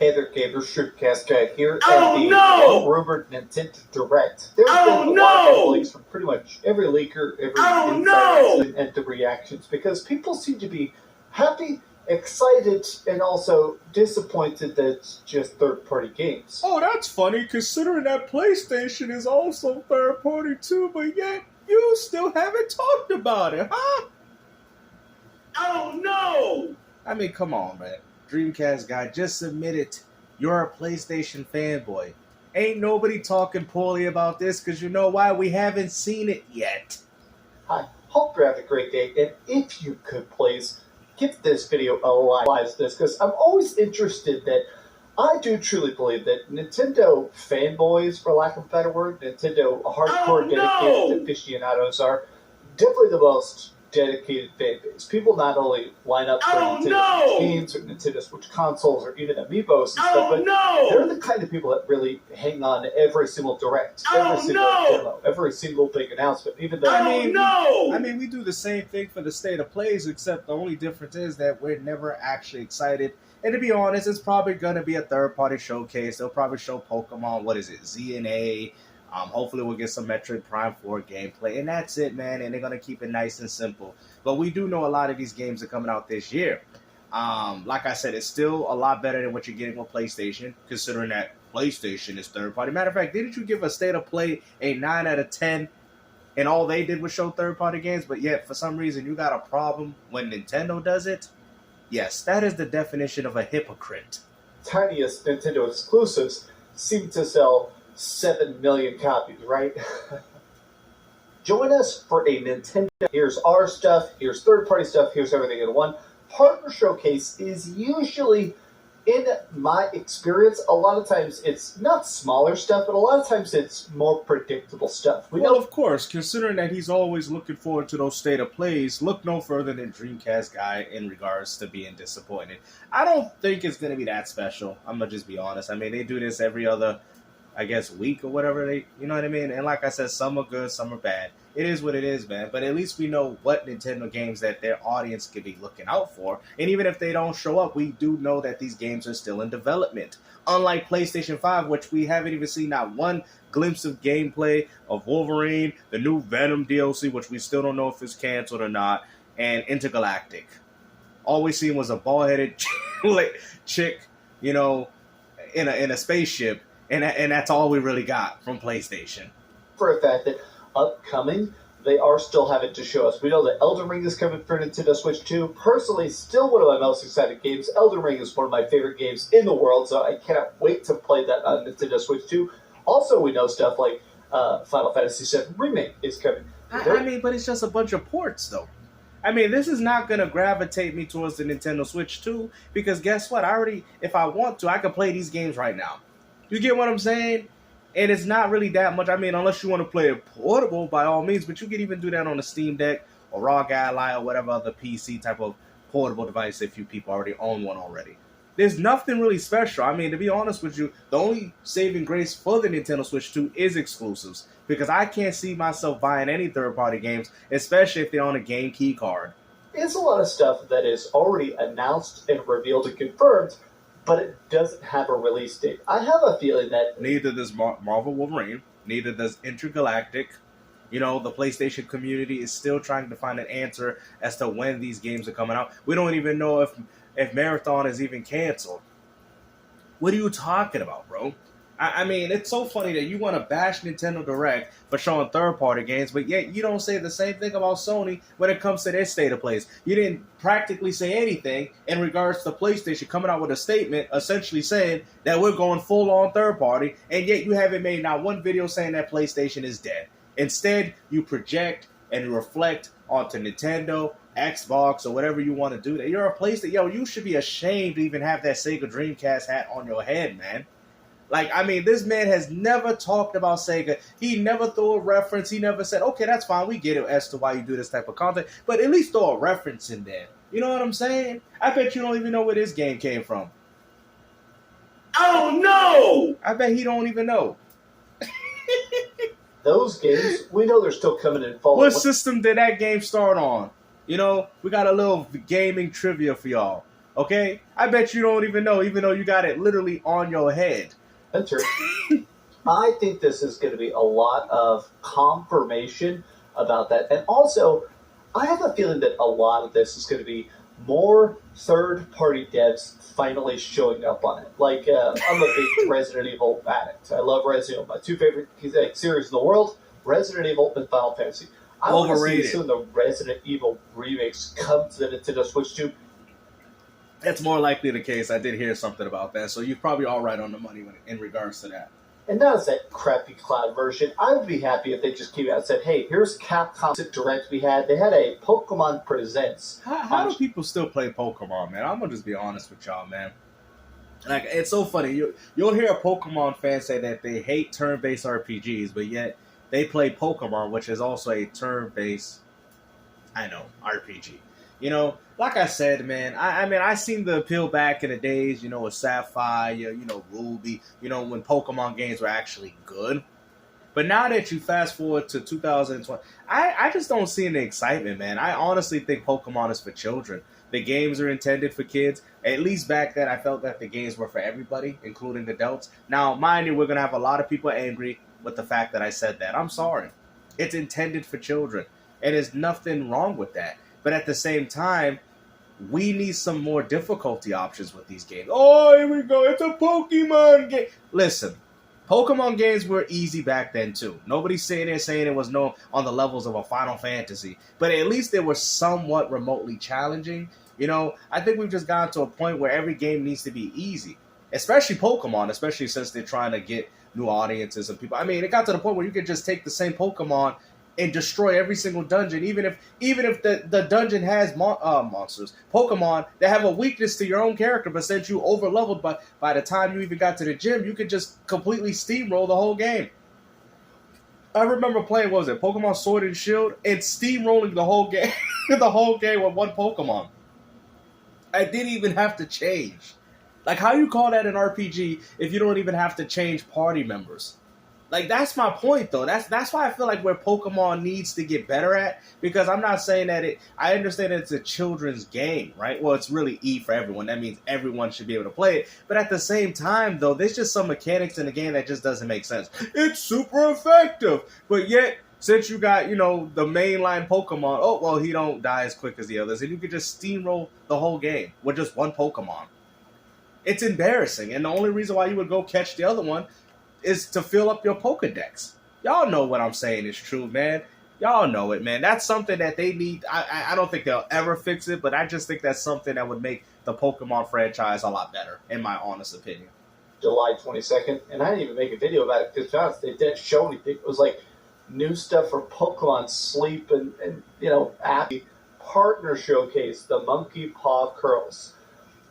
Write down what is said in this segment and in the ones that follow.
Hey there, gamers, Dreamcast guy here, Oh, and the no! rumored Nintendo Direct. There's Oh, been a lot of no! leaks from pretty much every leaker, every Oh, insider, no! and the reactions, because people seem to be happy, excited, and also disappointed that it's just third-party games. Oh, that's funny, considering that PlayStation is also third-party too, but yet you still haven't talked about it, huh? Oh, no! I mean, come on, man. Dreamcast guy just admitted you're a PlayStation fanboy. Ain't nobody talking poorly about this, because you know why? We haven't seen it yet. Hi, hope you're having a great day, and if you could please give this video a like this, because I'm always interested that I do truly believe that Nintendo fanboys, for lack of a better word, Nintendo hardcore dedicated aficionados are definitely the most dedicated fan base. People not only line up for Nintendo Switch games or Nintendo Switch consoles or even amiibos and stuff, but they're the kind of people that really hang on to every single direct, every single demo, every single big announcement. Even though I mean, we do the same thing for the state of plays, except the only difference is that we're never actually excited. And to be honest, it's probably going to be a third-party showcase. They'll probably show Pokemon, what is it, Z and A. Hopefully we'll get some Metroid Prime 4 gameplay. And that's it, man. And they're going to keep it nice and simple. But we do know a lot of these games are coming out this year. Like I said, it's still a lot better than what you're getting with PlayStation, considering that PlayStation is third-party. Matter of fact, didn't you give a State of Play a 9 out of 10? And all they did was show third-party games? But yet, for some reason, you got a problem when Nintendo does it? Yes, that is the definition of a hypocrite. Tiniest Nintendo exclusives seem to sell 7 million copies, right? Join us for a Nintendo. Here's our stuff, here's third-party stuff, here's everything in one. Partner Showcase is usually, in my experience, a lot of times it's not smaller stuff, but a lot of times it's more predictable stuff. Well, of course, considering that he's always looking forward to those state of plays, look no further than Dreamcast guy in regards to being disappointed. I don't think it's going to be that special. I'm going to just be honest. I mean, they do this every other, I guess, week or whatever. You know what I mean? And like I said, some are good, some are bad. It is what it is, man. But at least we know what Nintendo games that their audience could be looking out for. And even if they don't show up, we do know that these games are still in development. Unlike PlayStation 5, which we haven't even seen not one glimpse of gameplay of Wolverine, the new Venom DLC, which we still don't know if it's canceled or not, and Intergalactic. All we seen was a bald-headed chick, you know, in a spaceship. And that's all we really got from PlayStation. For a fact that upcoming, they are still having to show us. We know that Elden Ring is coming for Nintendo Switch 2. Personally, still one of my most excited games. Elden Ring is one of my favorite games in the world, so I cannot wait to play that on Nintendo Switch 2. Also, we know stuff like Final Fantasy VII Remake is coming. I mean, but it's just a bunch of ports, though. I mean, this is not going to gravitate me towards the Nintendo Switch 2, because guess what? If I want to, I can play these games right now. You get what I'm saying? And it's not really that much. I mean, unless you want to play it portable, by all means. But you can even do that on a Steam Deck or ROG Ally or whatever other PC type of portable device if you people already own one already. There's nothing really special. I mean, to be honest with you, the only saving grace for the Nintendo Switch 2 is exclusives. Because I can't see myself buying any third-party games, especially if they're on a game key card. It's a lot of stuff that is already announced and revealed and confirmed, but it doesn't have a release date. I have a feeling that neither does Marvel Wolverine, neither does Intergalactic. You know, the PlayStation community is still trying to find an answer as to when these games are coming out. We don't even know if Marathon is even canceled. What are you talking about, bro? I mean, it's so funny that you want to bash Nintendo Direct for showing third-party games, but yet you don't say the same thing about Sony when it comes to their state of plays. You didn't practically say anything in regards to PlayStation coming out with a statement essentially saying that we're going full-on third-party, and yet you haven't made not one video saying that PlayStation is dead. Instead, you project and reflect onto Nintendo, Xbox, or whatever you want to do. That you're a PlayStation. Yo, you should be ashamed to even have that Sega Dreamcast hat on your head, man. Like, I mean, this man has never talked about Sega. He never threw a reference. He never said, okay, that's fine. We get it as to why you do this type of content. But at least throw a reference in there. You know what I'm saying? I bet you don't even know where this game came from. Oh, no! I bet he don't even know. those games, we know they're still coming in fall. What system did that game start on? You know, we got a little gaming trivia for y'all. Okay? I bet you don't even know, even though you got it literally on your head. That's true. I think this is going to be a lot of confirmation about that. And also, I have a feeling that a lot of this is going to be more third-party devs finally showing up on it. Like, I'm a big Resident Evil addict. I love Resident Evil. My two favorite series in the world, Resident Evil and Final Fantasy. I want to see some of the Resident Evil remakes come to the Nintendo Switch too. That's more likely the case. I did hear something about that, so you're probably all right on the money in regards to that. And not as that crappy cloud version. I would be happy if they just came out and said, hey, here's Capcom's Direct we had. They had a Pokemon Presents. How do people still play Pokemon, man? I'm going to just be honest with y'all, man. Like, it's so funny. You'll hear a Pokemon fan say that they hate turn-based RPGs, but yet they play Pokemon, which is also a turn-based, RPG. You know, like I said, man, I seen the appeal back in the days, with Sapphire, Ruby, when Pokemon games were actually good. But now that you fast forward to 2020, I just don't see any excitement, man. I honestly think Pokemon is for children. The games are intended for kids. At least back then, I felt that the games were for everybody, including adults. Now, mind you, we're going to have a lot of people angry with the fact that I said that. I'm sorry. It's intended for children. And there's nothing wrong with that. But at the same time, we need some more difficulty options with these games. Oh, here we go. It's a Pokemon game. Listen, Pokemon games were easy back then, too. Nobody's sitting there saying it was no on the levels of a Final Fantasy. But at least they were somewhat remotely challenging. I think we've just gotten to a point where every game needs to be easy. Especially Pokemon, especially since they're trying to get new audiences and people. I mean, it got to the point where you could just take the same Pokemon and destroy every single dungeon, even if the dungeon has monsters, Pokemon that have a weakness to your own character, but since you over-leveled by the time you even got to the gym, you could just completely steamroll the whole game. I remember playing, what was it, Pokemon Sword and Shield, and steamrolling the whole game, the whole game with one Pokemon. I didn't even have to change. Like, how you call that an RPG if you don't even have to change party members? Like, that's my point, though. That's why I feel like where Pokemon needs to get better at, because I'm not saying that I understand that it's a children's game, right? Well, it's really E for everyone. That means everyone should be able to play it. But at the same time, though, there's just some mechanics in the game that just doesn't make sense. It's super effective, but yet, since you got, the mainline Pokemon, oh, well, he don't die as quick as the others, and you could just steamroll the whole game with just one Pokemon. It's embarrassing, and the only reason why you would go catch the other one is to fill up your Pokedex. Y'all know what I'm saying is true, man. Y'all know it, man. That's something that they need. I don't think they'll ever fix it, but I just think that's something that would make the Pokemon franchise a lot better, in my honest opinion. July 22nd, and I didn't even make a video about it because they didn't show anything. It was like new stuff for Pokemon Sleep and app partner showcase, the Monkey Paw Curls.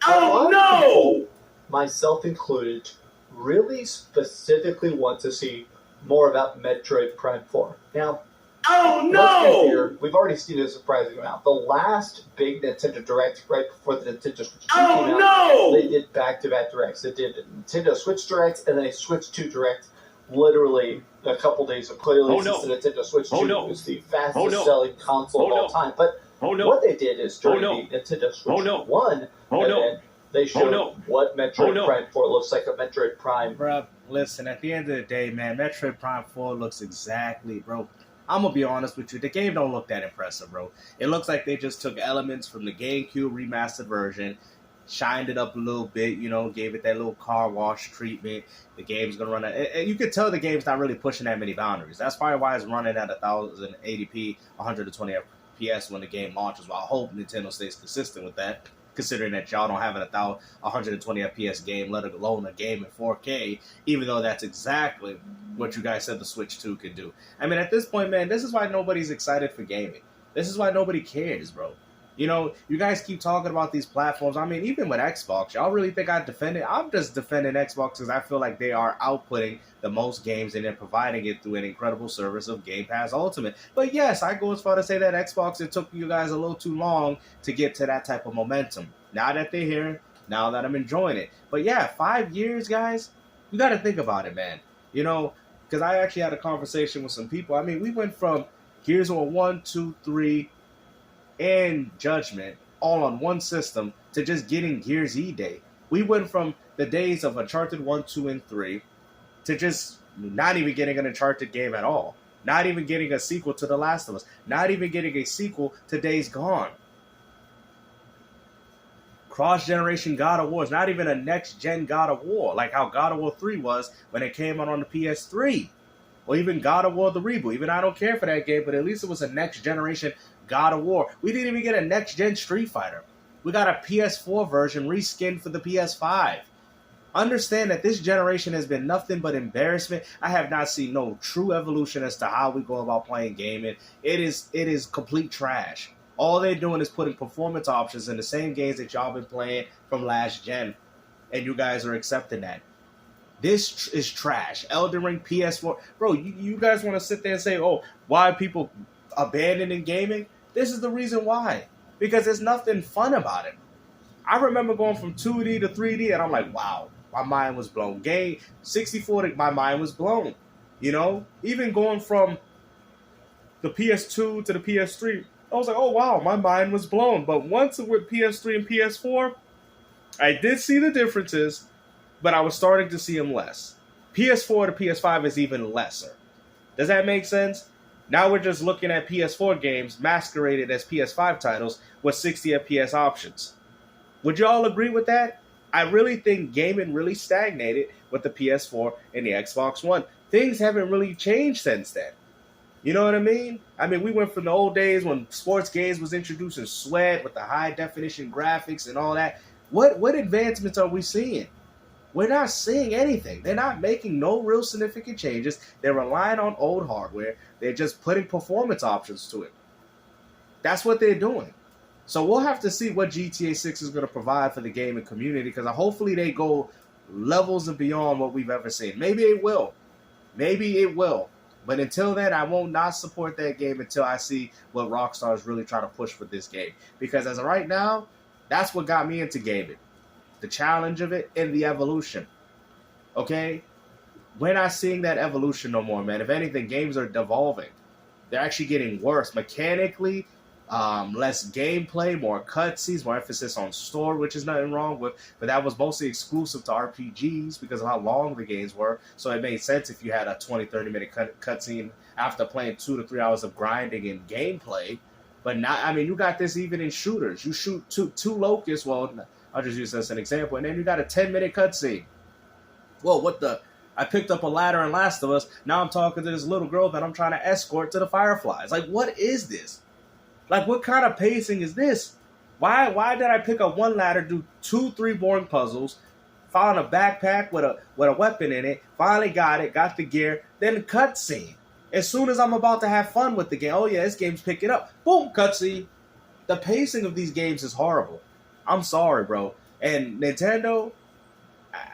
Oh no! Myself included, really specifically want to see more about Metroid Prime 4. Now, oh no! Here, we've already seen a surprising amount. The last big Nintendo Direct right before the Nintendo Switch 2 came out, they did back-to-back Directs. They did Nintendo Switch Direct and then a Switch 2 Direct literally a couple days of clearly since the Nintendo Switch 2 was the fastest selling console of all time. But what they did is during the Nintendo Switch 1 event, they showed what Metroid Prime 4 looks like, a Metroid Prime. Bro, listen, at the end of the day, man, Metroid Prime 4 looks exactly, bro. I'm going to be honest with you. The game don't look that impressive, bro. It looks like they just took elements from the GameCube remastered version, shined it up a little bit, gave it that little car wash treatment. The game's going to run at... You could tell the game's not really pushing that many boundaries. That's probably why it's running at 1080p, 120 FPS when the game launches. Well, I hope Nintendo stays consistent with that, considering that y'all don't have a 120 FPS game, let alone a game in 4K, even though that's exactly what you guys said the Switch 2 could do. I mean, at this point, man, this is why nobody's excited for gaming. This is why nobody cares, bro. You guys keep talking about these platforms. I mean, even with Xbox, y'all really think I defend it? I'm just defending Xbox because I feel like they are outputting the most games and they're providing it through an incredible service of Game Pass Ultimate. But yes, I go as far to say that Xbox, it took you guys a little too long to get to that type of momentum. Now that they're here, now that I'm enjoying it. But yeah, 5 years, guys, you got to think about it, man. Because I actually had a conversation with some people. I mean, we went from Gears of War 1, 2, 3, and Judgment all on one system to just getting Gears E Day. We went from the days of Uncharted 1, 2, and 3 to just not even getting an Uncharted game at all. Not even getting a sequel to The Last of Us. Not even getting a sequel to Days Gone. Cross-generation God of War is not even a next-gen God of War, like how God of War 3 was when it came out on the PS3. Or even God of War the reboot. Even I don't care for that game, but at least it was a next-generation God of War. We didn't even get a next-gen Street Fighter. We got a PS4 version reskinned for the PS5. Understand that this generation has been nothing but embarrassment. I have not seen no true evolution as to how we go about playing gaming. It is complete trash. All they're doing is putting performance options in the same games that y'all been playing from last gen. And you guys are accepting that. This is trash. Elden Ring, PS4. Bro, you guys want to sit there and say, oh, why are people abandoning gaming? This is the reason why. Because there's nothing fun about it. I remember going from 2D to 3D, and I'm like, wow, my mind was blown. Game 64, my mind was blown. You know? Even going from the PS2 to the PS3, I was like, oh, wow, my mind was blown. But once with PS3 and PS4, I did see the differences, but I was starting to see them less. PS4 to PS5 is even lesser. Does that make sense? Now we're just looking at PS4 games masqueraded as PS5 titles with 60 FPS options. Would you all agree with that? I really think gaming really stagnated with the PS4 and the Xbox One. Things haven't really changed since then. You know what I mean? I mean, we went from the old days when sports games was introducing sweat with the high definition graphics and all that. What advancements are we seeing? We're not seeing anything. They're not making no real significant changes. They're relying on old hardware. They're just putting performance options to it. That's what they're doing. So we'll have to see what GTA 6 is going to provide for the gaming community, because hopefully they go levels and beyond what we've ever seen. Maybe it will. Maybe it will. But until then, I won't not support that game until I see what Rockstar is really trying to push for this game. Because as of right now, that's what got me into gaming. The challenge of it and the evolution. Okay? We're not seeing that evolution no more, man. If anything, games are devolving. They're actually getting worse. Mechanically, less gameplay, more cutscenes, more emphasis on story, which is nothing wrong with, but that was mostly exclusive to RPGs because of how long the games were. So it made sense if you had a 20, 30-minute cutscene after playing 2 to 3 hours of grinding and gameplay. But now, I mean, you got this even in shooters. You shoot two locusts, well, I'll just use this as an example, and then you got a 10-minute cutscene. Whoa, what the? I picked up a ladder in Last of Us. Now I'm talking to this little girl that I'm trying to escort to the Fireflies. Like, what is this? Like, what kind of pacing is this? Why did I pick up one ladder, do 2-3 boring puzzles, found a backpack with a weapon in it, finally got it, got the gear, then cutscene. As soon as I'm about to have fun with the game, oh yeah, this game's picking up. Boom, cutscene. The pacing of these games is horrible. I'm sorry, bro. And Nintendo,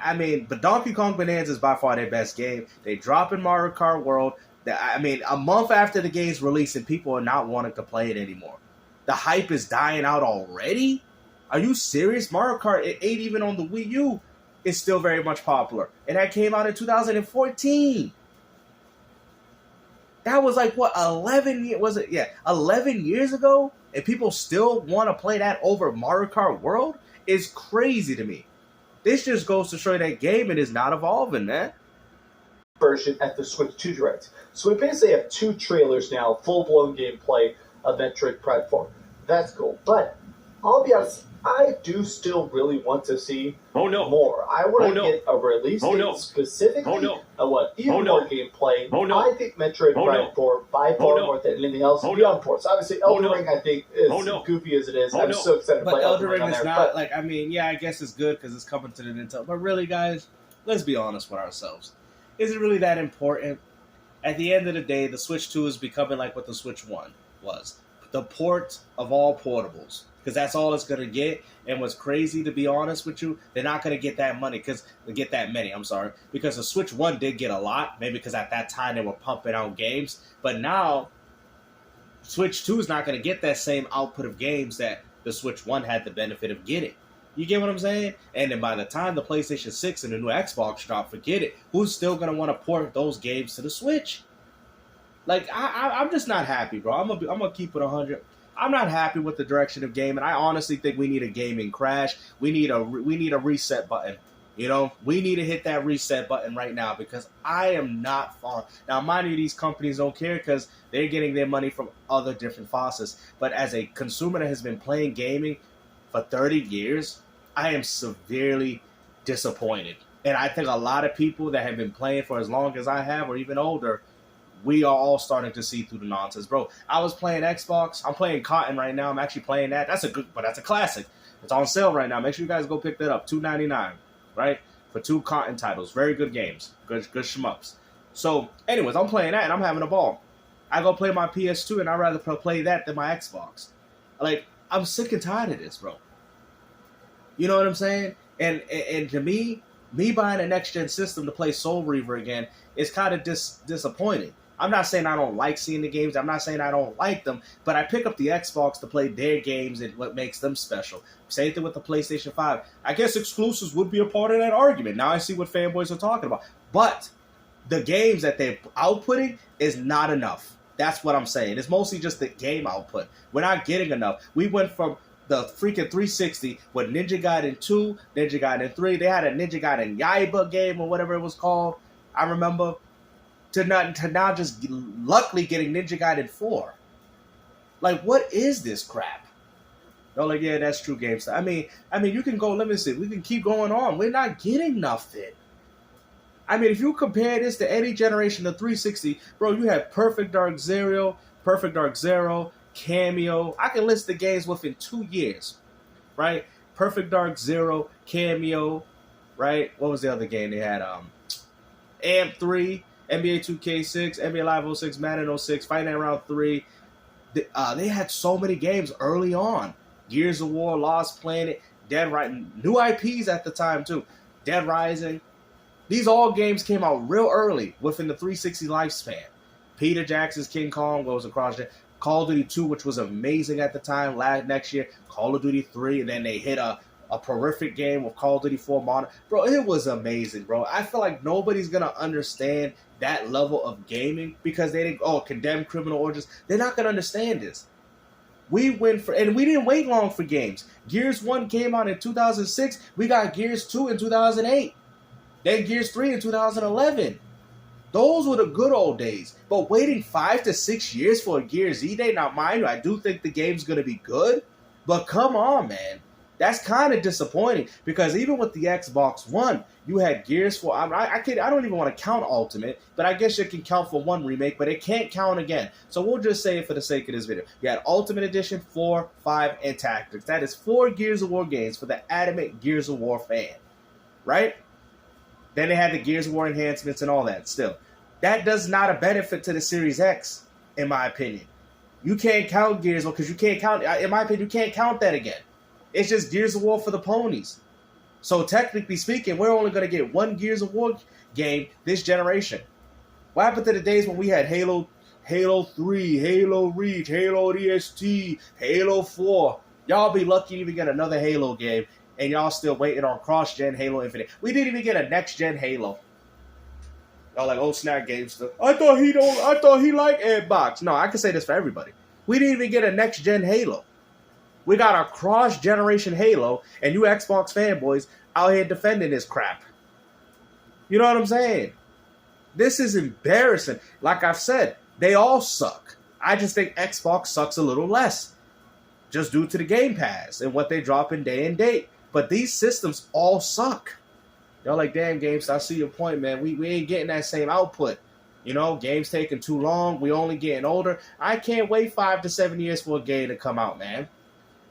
I mean, but Donkey Kong Bonanza is by far their best game. They drop in Mario Kart World. I mean, a month after the game's released and people are not wanting to play it anymore. The hype is dying out already? Are you serious? Mario Kart 8, even on the Wii U, is still very much popular. And that came out in 2014. That was like, what, 11 years? Was it? Yeah, 11 years ago? And people still want to play that over Mario Kart World? Is crazy to me. This just goes to show that gaming is not evolving, man. Version at the Switch 2 Direct. So we basically have 2 trailers now, full-blown gameplay of Metroid Prime 4. That's cool. But I'll be honest, I do still really want to see more. I want to get a release date specifically. I want even more gameplay. I think Metroid Prime 4, by far more than anything else, beyond ports. Obviously, Elden Ring, I think, is goofy as it is. I'm so excited to but play Elden Ring on is there. not, like, I mean, yeah, I guess it's good because it's coming to the Nintendo. But really, guys, let's be honest with ourselves. Is it really that important? At the end of the day, the Switch 2 is becoming like what the Switch 1 was. The port of all portables. Because that's all it's going to get. And what's crazy, to be honest with you, they're not going to get that money. Because the Switch 1 did get a lot. Maybe because at that time they were pumping out games. But now, Switch 2 is not going to get that same output of games that the Switch 1 had the benefit of getting. You get what I'm saying? And then by the time the PlayStation 6 and the new Xbox drop, forget it. Who's still going to want to port those games to the Switch? Like, I'm just not happy, bro. I'm gonna keep it 100. I'm not happy with the direction of gaming. I honestly think we need a gaming crash. We need a reset button. You know, we need to hit that reset button right now because I am not fond. Now, mind you, these companies don't care because they're getting their money from other different faucets. But as a consumer that has been playing gaming for 30 years, I am severely disappointed. And I think a lot of people that have been playing for as long as I have or even older, we are all starting to see through the nonsense. Bro, I was playing Xbox. I'm playing Cotton right now. I'm actually playing that. That's a classic. It's on sale right now. Make sure you guys go pick that up. $2.99. Right? For 2 Cotton titles. Very good games. Good shmups. So, anyways, I'm playing that and I'm having a ball. I go play my PS2 and I'd rather play that than my Xbox. Like, I'm sick and tired of this, bro. You know what I'm saying? And to me buying a next-gen system to play Soul Reaver again is kind of disappointing. I'm not saying I don't like seeing the games. I'm not saying I don't like them. But I pick up the Xbox to play their games and what makes them special. Same thing with the PlayStation 5. I guess exclusives would be a part of that argument. Now I see what fanboys are talking about. But the games that they're outputting is not enough. That's what I'm saying. It's mostly just the game output. We're not getting enough. We went from the freaking 360 with Ninja Gaiden 2, Ninja Gaiden 3. They had a Ninja Gaiden Yaiba game or whatever it was called. I remember. To now just luckily getting Ninja Gaiden 4. Like, what is this crap? They're like, yeah, that's true, GameStop. I mean, you can go, let me see, we can keep going on. We're not getting nothing. I mean, if you compare this to any generation of 360, bro, you have Perfect Dark Zero, Cameo. I can list the games within 2 years, right? Perfect Dark Zero, Cameo, right? What was the other game they had? AMP 3. NBA 2K6, NBA Live 06, Madden 06, Fight Night Round 3. They had so many games early on. Gears of War, Lost Planet, Dead Rising. New IPs at the time, too. Dead Rising. These all games came out real early within the 360 lifespan. Peter Jackson's King Kong goes across there. Call of Duty 2, which was amazing at the time. Next year, Call of Duty 3, and then they hit a horrific game with Call of Duty 4 Modern. Bro, it was amazing, bro. I feel like nobody's going to understand that level of gaming because they didn't, condemn criminal origins. They're not going to understand this. We went and we didn't wait long for games. Gears 1 came out in 2006. We got Gears 2 in 2008. Then Gears 3 in 2011. Those were the good old days. But waiting 5 to 6 years for a Gears E-Day, now mind you, I do think the game's going to be good. But come on, man. That's kind of disappointing because even with the Xbox One, you had Gears 4. I don't even want to count Ultimate, but I guess you can count for one remake, but it can't count again. So we'll just say it for the sake of this video. You had Ultimate Edition, 4, 5, and Tactics. That is 4 Gears of War games for the adamant Gears of War fan, right? Then they had the Gears of War enhancements and all that still. That does not a benefit to the Series X, in my opinion. You can't count Gears because you can't count, in my opinion, you can't count that again. It's just Gears of War for the ponies. So technically speaking, we're only going to get one Gears of War game this generation. What happened to the days when we had Halo 3, Halo Reach, Halo DST, Halo 4? Y'all be lucky to even get another Halo game, and y'all still waiting on cross-gen Halo Infinite. We didn't even get a next-gen Halo. Y'all like, snap game stuff. I thought he liked Xbox. No, I can say this for everybody. We didn't even get a next-gen Halo. We got a cross-generation Halo, and you Xbox fanboys out here defending this crap. You know what I'm saying? This is embarrassing. Like I've said, they all suck. I just think Xbox sucks a little less. Just due to the Game Pass and what they drop in day and date. But these systems all suck. Y'all like, damn, games, I see your point, man. We ain't getting that same output. You know, games taking too long. We only getting older. I can't wait 5 to 7 years for a game to come out, man.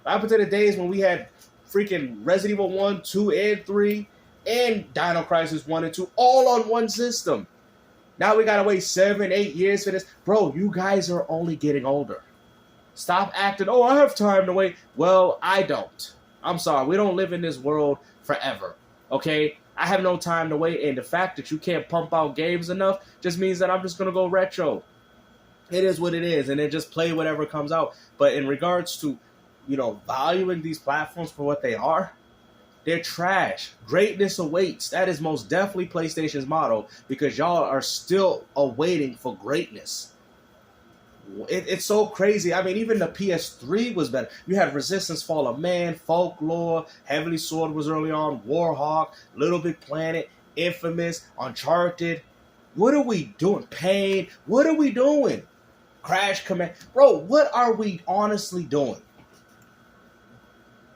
What happened to the days when we had freaking Resident Evil 1, 2, and 3, and Dino Crisis 1 and 2 all on one system? Now we gotta wait 7, 8 years for this. Bro, you guys are only getting older. Stop acting, I have time to wait. Well, I don't. I'm sorry, we don't live in this world forever, okay? I have no time to wait, and the fact that you can't pump out games enough just means that I'm just gonna go retro. It is what it is, and then just play whatever comes out. But in regards to valuing these platforms for what they are, they're trash. Greatness awaits. That is most definitely PlayStation's motto because y'all are still awaiting for greatness. It's so crazy. I mean, even the PS3 was better. You had Resistance, Fall of Man, Folklore, Heavenly Sword was early on, Warhawk, Little Big Planet, Infamous, Uncharted. What are we doing? Pain. What are we doing? Crash Command. Bro, what are we honestly doing?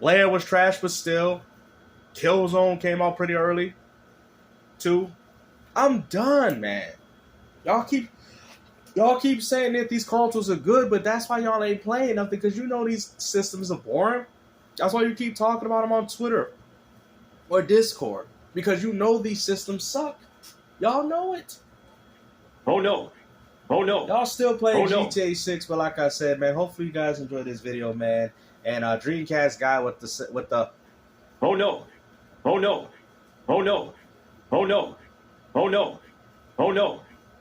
Lair was trash, but still. Killzone came out pretty early, too. I'm done, man. Y'all keep saying that these consoles are good, but that's why y'all ain't playing nothing, because you know these systems are boring. That's why you keep talking about them on Twitter or Discord, because you know these systems suck. Y'all know it. Oh no. Oh no. Y'all still playing Oh, no. GTA 6, but like I said, man, hopefully you guys enjoyed this video, man. And Dreamcast guy with the Oh no. Oh no. Oh no. Oh no. Oh no. Oh no.